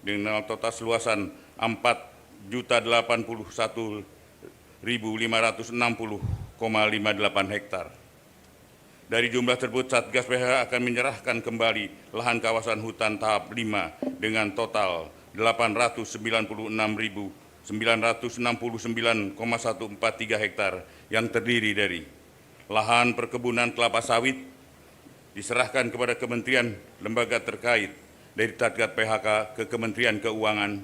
dengan total seluasan 4.081.560,58 hektar. Dari jumlah tersebut, Satgas PKH akan menyerahkan kembali lahan kawasan hutan tahap 5 dengan total 896.969,143 hektar yang terdiri dari lahan perkebunan kelapa sawit diserahkan kepada kementerian lembaga terkait dari Satgas PKH ke Kementerian Keuangan,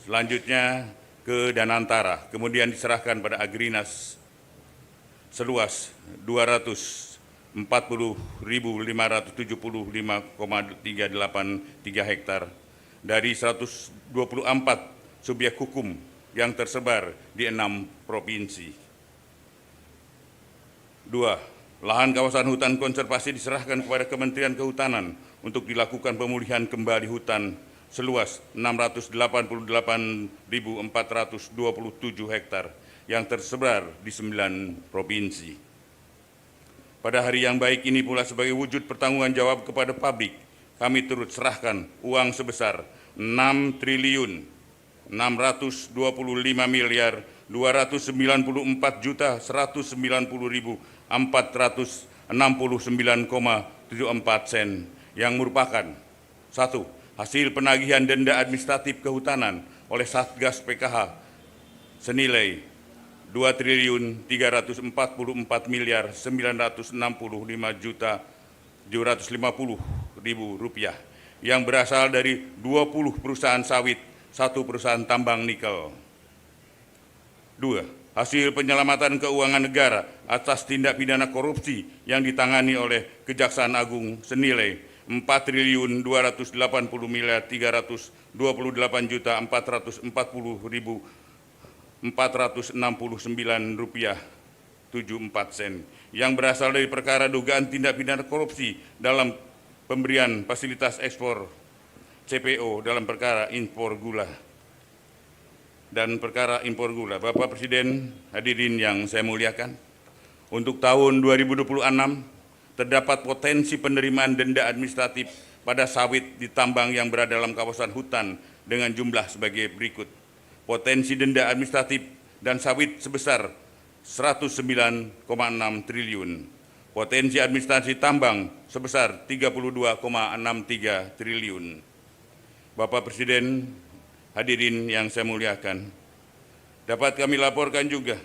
selanjutnya ke Danantara, kemudian diserahkan pada Agrinas seluas 240.575,383 hektar dari 124 subjek hukum yang tersebar di 6 provinsi. 2. Lahan kawasan hutan konservasi diserahkan kepada Kementerian Kehutanan untuk dilakukan pemulihan kembali hutan seluas 688.427 hektar yang tersebar di 9 provinsi. Pada hari yang baik ini pula, sebagai wujud pertanggungan jawab kepada publik, kami turut serahkan uang sebesar 6.621.190.469,74 sen yang merupakan 1. Hasil penagihan denda administratif kehutanan oleh Satgas PKH senilai Rp2.344.965.750.000 yang berasal dari 20 perusahaan sawit, 1 perusahaan tambang nikel. 2. Hasil penyelamatan keuangan negara atas tindak pidana korupsi yang ditangani oleh Kejaksaan Agung senilai Rp4.280.369.469,74 yang berasal dari perkara dugaan tindak pidana korupsi dalam pemberian fasilitas ekspor CPO dalam perkara impor gula dan perkara impor gula. Bapak Presiden, hadirin yang saya muliakan, untuk tahun 2026 terdapat potensi penerimaan denda administratif pada sawit di tambang yang berada dalam kawasan hutan dengan jumlah sebagai berikut. Potensi denda administratif dan sawit sebesar 109,6 triliun. Potensi administrasi tambang sebesar 32,63 triliun. Bapak Presiden, hadirin yang saya muliakan, dapat kami laporkan juga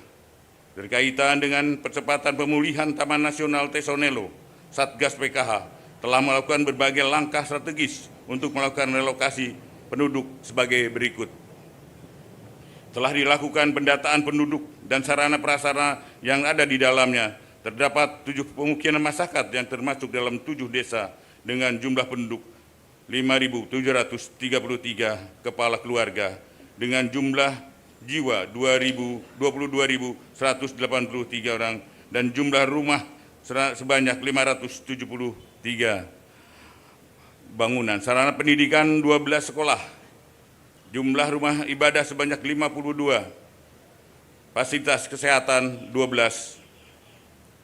berkaitan dengan percepatan pemulihan Taman Nasional Tesonelo, Satgas PKH telah melakukan berbagai langkah strategis untuk melakukan relokasi penduduk sebagai berikut. Telah dilakukan pendataan penduduk dan sarana prasarana yang ada di dalamnya. Terdapat 7 pemukiman masyarakat yang termasuk dalam 7 desa dengan jumlah penduduk 5.733 kepala keluarga dengan jumlah jiwa 22.183 orang dan jumlah rumah sebanyak 573 bangunan. Sarana pendidikan 12 sekolah. Jumlah rumah ibadah sebanyak 52. Fasilitas kesehatan 12.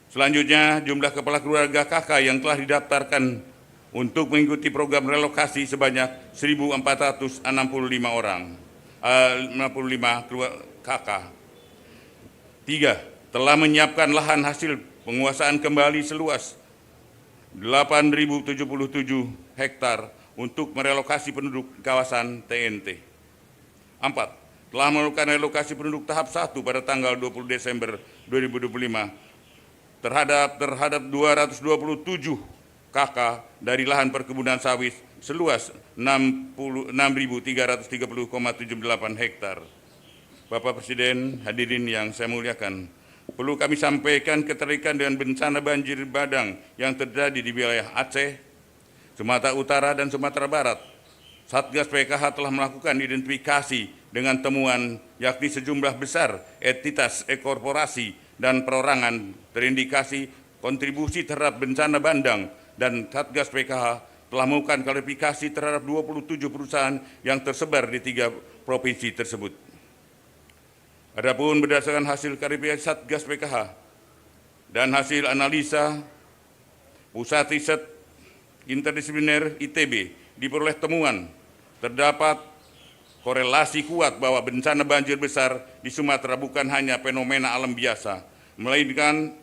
Selanjutnya, jumlah kepala keluarga KK yang telah didaftarkan untuk mengikuti program relokasi sebanyak 1.465 orang, 65 KK. 3. Telah menyiapkan lahan hasil penguasaan kembali seluas 8.077 hektar untuk merelokasi penduduk kawasan TNT. 4. Telah melakukan relokasi penduduk tahap 1 pada tanggal 20 Desember 2025 terhadap 227 KK dari lahan perkebunan sawit seluas 6.330,78 hektar. Bapak Presiden, hadirin yang saya muliakan, perlu kami sampaikan keterkaitan dengan bencana banjir bandang yang terjadi di wilayah Aceh, Sumatera Utara, dan Sumatera Barat. Satgas PKH telah melakukan identifikasi dengan temuan yakni sejumlah besar entitas korporasi dan perorangan terindikasi kontribusi terhadap bencana bandang, dan Satgas PKH telah melakukan klarifikasi terhadap 27 perusahaan yang tersebar di 3 provinsi tersebut. Adapun berdasarkan hasil klarifikasi Satgas PKH dan hasil analisa Pusat Riset Interdisipliner ITB, diperoleh temuan terdapat korelasi kuat bahwa bencana banjir besar di Sumatera bukan hanya fenomena alam biasa, melainkan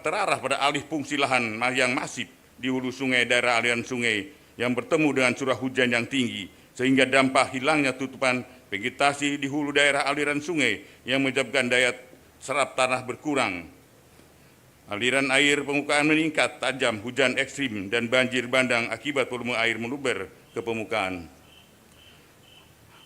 terarah pada alih fungsi lahan yang masif di hulu sungai daerah aliran sungai yang bertemu dengan curah hujan yang tinggi, sehingga dampak hilangnya tutupan vegetasi di hulu daerah aliran sungai yang menyebabkan daya serap tanah berkurang. Aliran air permukaan meningkat tajam, hujan ekstrim, dan banjir bandang akibat volume air meluber ke permukaan.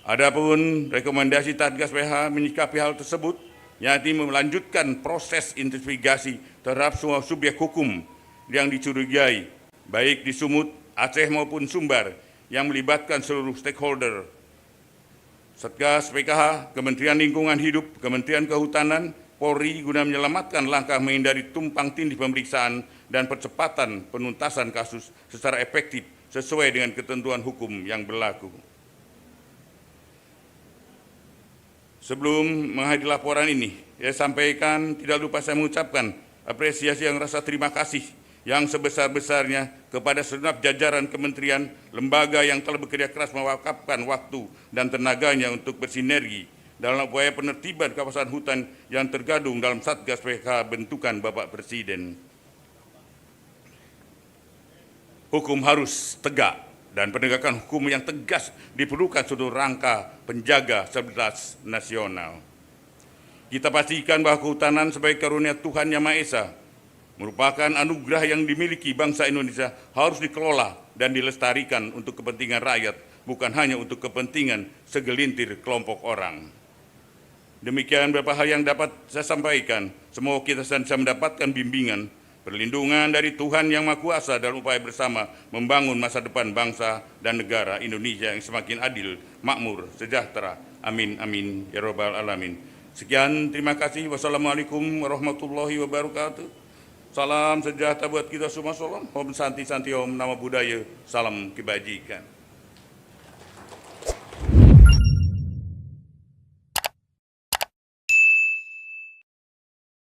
Adapun rekomendasi Satgas PH menyikapi hal tersebut, yakni melanjutkan proses investigasi terhadap semua subjek hukum yang dicurigai, baik di Sumut, Aceh maupun Sumbar, yang melibatkan seluruh stakeholder. Satgas PKH, Kementerian Lingkungan Hidup, Kementerian Kehutanan, Polri guna menyelamatkan langkah menghindari tumpang tindih pemeriksaan dan percepatan penuntasan kasus secara efektif sesuai dengan ketentuan hukum yang berlaku. Sebelum menghadiri laporan ini, saya sampaikan tidak lupa saya mengucapkan apresiasi yang rasa terima kasih yang sebesar-besarnya kepada segenap jajaran kementerian, lembaga yang telah bekerja keras mewakafkan waktu dan tenaganya untuk bersinergi dalam upaya penertiban kawasan hutan yang tergadung dalam Satgas PK bentukan Bapak Presiden. Hukum harus tegak dan penegakan hukum yang tegas diperlukan seluruh rangka penjaga stabilitas nasional. Kita pastikan bahwa kehutanan sebagai karunia Tuhan Yang Maha Esa merupakan anugerah yang dimiliki bangsa Indonesia, harus dikelola dan dilestarikan untuk kepentingan rakyat, bukan hanya untuk kepentingan segelintir kelompok orang. Demikian beberapa hal yang dapat saya sampaikan. Semoga kita bisa mendapatkan bimbingan, perlindungan dari Tuhan Yang Maha Kuasa dalam upaya bersama membangun masa depan bangsa dan negara Indonesia yang semakin adil, makmur, sejahtera. Amin, amin, ya robbal alamin. Sekian, terima kasih. Wassalamualaikum warahmatullahi wabarakatuh. Salam sejahtera buat kita semua. Om Santi Santi Om, nama budaya, salam kebajikan.